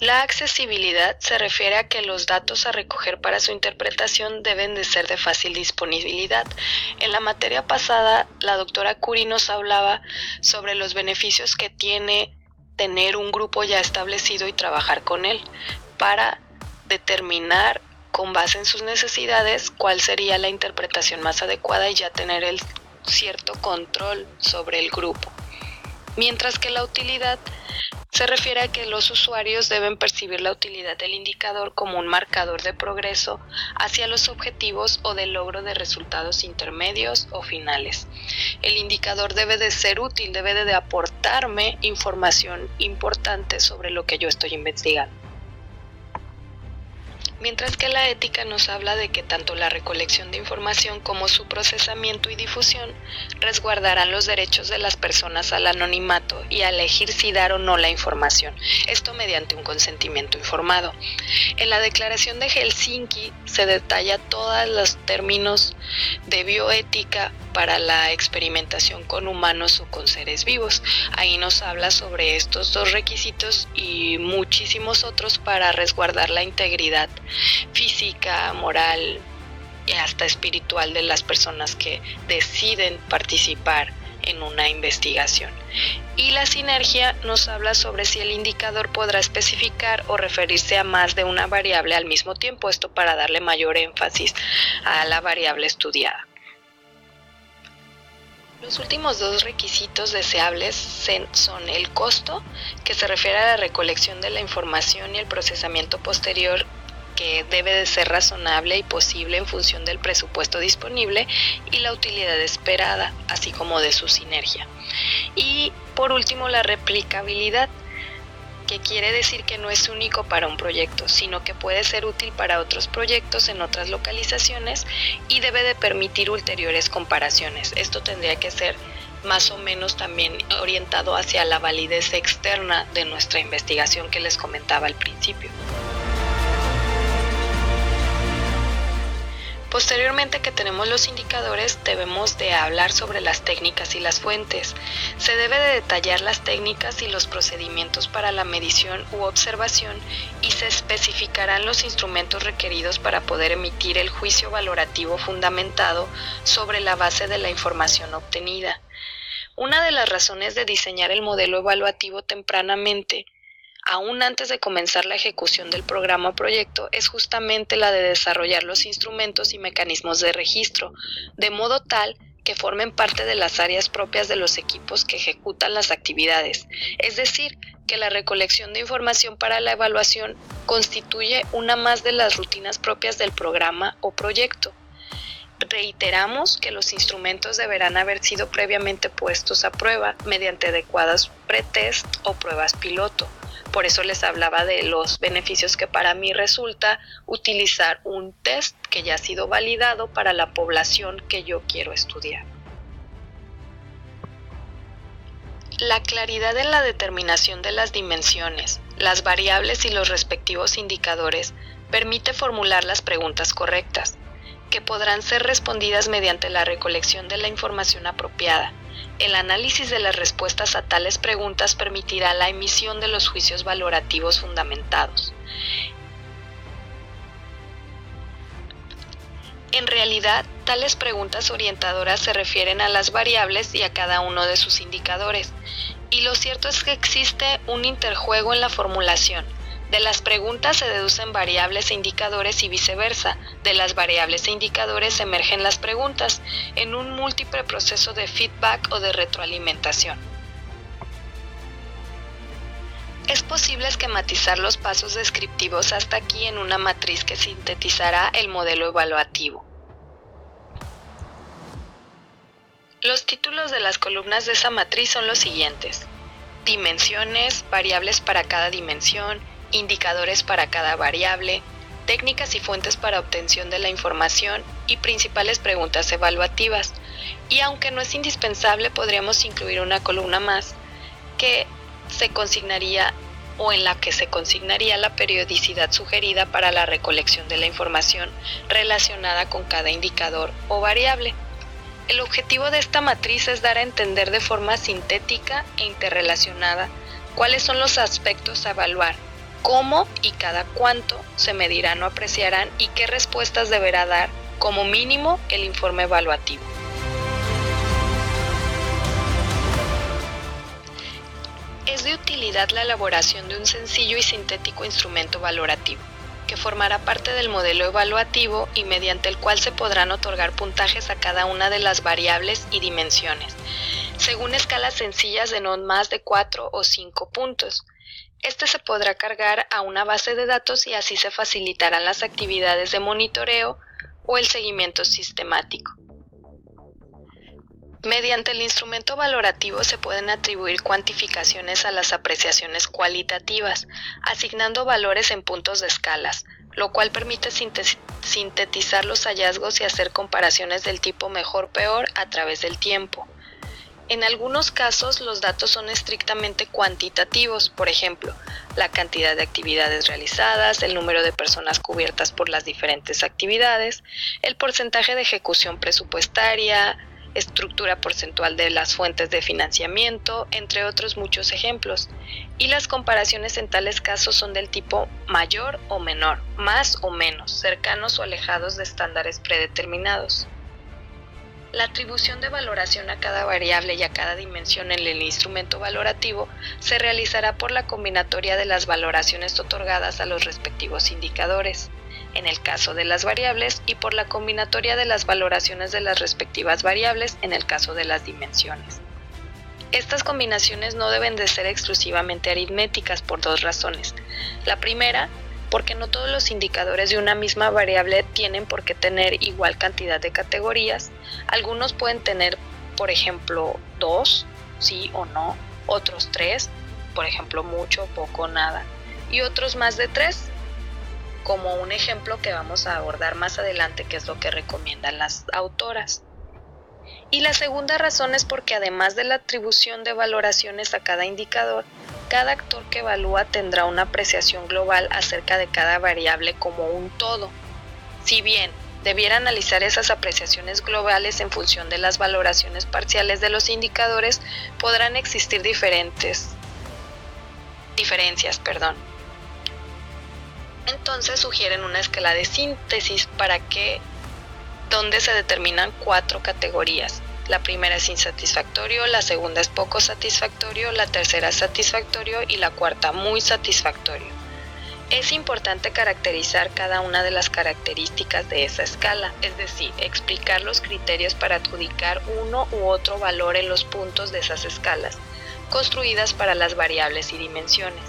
La accesibilidad se refiere a que los datos a recoger para su interpretación deben de ser de fácil disponibilidad. En la materia pasada, la doctora Curi nos hablaba sobre los beneficios que tiene tener un grupo ya establecido y trabajar con él para determinar con base en sus necesidades cuál sería la interpretación más adecuada y ya tener el cierto control sobre el grupo. Mientras que la utilidad se refiere a que los usuarios deben percibir la utilidad del indicador como un marcador de progreso hacia los objetivos o del logro de resultados intermedios o finales. El indicador debe de ser útil, debe de aportarme información importante sobre lo que yo estoy investigando. Mientras que la ética nos habla de que tanto la recolección de información como su procesamiento y difusión resguardarán los derechos de las personas al anonimato y a elegir si dar o no la información, esto mediante un consentimiento informado. En la Declaración de Helsinki se detalla todos los términos de bioética para la experimentación con humanos o con seres vivos. Ahí nos habla sobre estos dos requisitos y muchísimos otros para resguardar la integridad física, moral y hasta espiritual de las personas que deciden participar en una investigación. Y la sinergia nos habla sobre si el indicador podrá especificar o referirse a más de una variable al mismo tiempo, esto para darle mayor énfasis a la variable estudiada. Los últimos dos requisitos deseables son el costo, que se refiere a la recolección de la información y el procesamiento posterior, que debe de ser razonable y posible en función del presupuesto disponible, y la utilidad esperada, así como de su sinergia. Y por último, la replicabilidad, que quiere decir que no es único para un proyecto, sino que puede ser útil para otros proyectos en otras localizaciones y debe de permitir ulteriores comparaciones. Esto tendría que ser más o menos también orientado hacia la validez externa de nuestra investigación que les comentaba al principio. Posteriormente que tenemos los indicadores, debemos de hablar sobre las técnicas y las fuentes. Se debe de detallar las técnicas y los procedimientos para la medición u observación y se especificarán los instrumentos requeridos para poder emitir el juicio valorativo fundamentado sobre la base de la información obtenida. Una de las razones de diseñar el modelo evaluativo tempranamente, aún antes de comenzar la ejecución del programa o proyecto, es justamente la de desarrollar los instrumentos y mecanismos de registro, de modo tal que formen parte de las áreas propias de los equipos que ejecutan las actividades. Es decir, que la recolección de información para la evaluación constituye una más de las rutinas propias del programa o proyecto. Reiteramos que los instrumentos deberán haber sido previamente puestos a prueba mediante adecuadas pretest o pruebas piloto. Por eso les hablaba de los beneficios que para mí resulta utilizar un test que ya ha sido validado para la población que yo quiero estudiar. La claridad en la determinación de las dimensiones, las variables y los respectivos indicadores permite formular las preguntas correctas, que podrán ser respondidas mediante la recolección de la información apropiada. El análisis de las respuestas a tales preguntas permitirá la emisión de los juicios valorativos fundamentados. En realidad, tales preguntas orientadoras se refieren a las variables y a cada uno de sus indicadores, y lo cierto es que existe un interjuego en la formulación. De las preguntas se deducen variables e indicadores y viceversa. De las variables e indicadores emergen las preguntas en un múltiple proceso de feedback o de retroalimentación. Es posible esquematizar los pasos descriptivos hasta aquí en una matriz que sintetizará el modelo evaluativo. Los títulos de las columnas de esa matriz son los siguientes: dimensiones, variables para cada dimensión, indicadores para cada variable, técnicas y fuentes para obtención de la información y principales preguntas evaluativas. Y aunque no es indispensable, podríamos incluir una columna más que se consignaría o en la que se consignaría la periodicidad sugerida para la recolección de la información relacionada con cada indicador o variable. El objetivo de esta matriz es dar a entender de forma sintética e interrelacionada cuáles son los aspectos a evaluar cómo y cada cuánto se medirán o apreciarán y qué respuestas deberá dar como mínimo el informe evaluativo. Es de utilidad la elaboración de un sencillo y sintético instrumento valorativo, que formará parte del modelo evaluativo y mediante el cual se podrán otorgar puntajes a cada una de las variables y dimensiones, según escalas sencillas de no más de 4 o 5 puntos. Este se podrá cargar a una base de datos y así se facilitarán las actividades de monitoreo o el seguimiento sistemático. Mediante el instrumento valorativo se pueden atribuir cuantificaciones a las apreciaciones cualitativas, asignando valores en puntos de escalas, lo cual permite sintetizar los hallazgos y hacer comparaciones del tipo mejor-peor a través del tiempo. En algunos casos, los datos son estrictamente cuantitativos, por ejemplo, la cantidad de actividades realizadas, el número de personas cubiertas por las diferentes actividades, el porcentaje de ejecución presupuestaria, estructura porcentual de las fuentes de financiamiento, entre otros muchos ejemplos. Y las comparaciones en tales casos son del tipo mayor o menor, más o menos, cercanos o alejados de estándares predeterminados. La atribución de valoración a cada variable y a cada dimensión en el instrumento valorativo se realizará por la combinatoria de las valoraciones otorgadas a los respectivos indicadores, en el caso de las variables, y por la combinatoria de las valoraciones de las respectivas variables en el caso de las dimensiones. Estas combinaciones no deben de ser exclusivamente aritméticas por dos razones. La primera, porque no todos los indicadores de una misma variable tienen por qué tener igual cantidad de categorías. Algunos pueden tener, por ejemplo, 2, sí o no, otros 3, por ejemplo, mucho, poco, nada, y otros más de 3, como un ejemplo que vamos a abordar más adelante, que es lo que recomiendan las autoras. Y la segunda razón es porque además de la atribución de valoraciones a cada indicador, cada actor que evalúa tendrá una apreciación global acerca de cada variable como un todo. Si bien debiera analizar esas apreciaciones globales en función de las valoraciones parciales de los indicadores, podrán existir diferencias. Entonces sugieren una escala de síntesis donde se determinan 4 categorías. La primera es insatisfactorio, la segunda es poco satisfactorio, la tercera es satisfactorio y la cuarta muy satisfactorio. Es importante caracterizar cada una de las características de esa escala, es decir, explicar los criterios para adjudicar uno u otro valor en los puntos de esas escalas, construidas para las variables y dimensiones.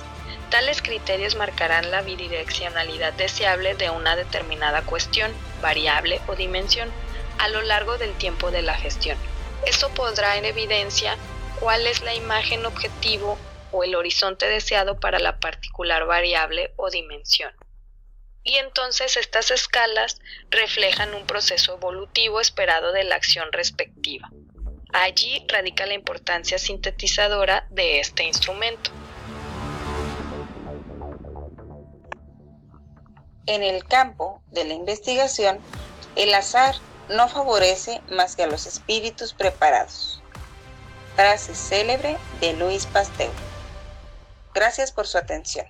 Tales criterios marcarán la bidireccionalidad deseable de una determinada cuestión, variable o dimensión, a lo largo del tiempo de la gestión. Esto pondrá en evidencia cuál es la imagen objetivo o el horizonte deseado para la particular variable o dimensión. Y entonces estas escalas reflejan un proceso evolutivo esperado de la acción respectiva. Allí radica la importancia sintetizadora de este instrumento. En el campo de la investigación, el azar no favorece más que a los espíritus preparados. Frase célebre de Louis Pasteur. Gracias por su atención.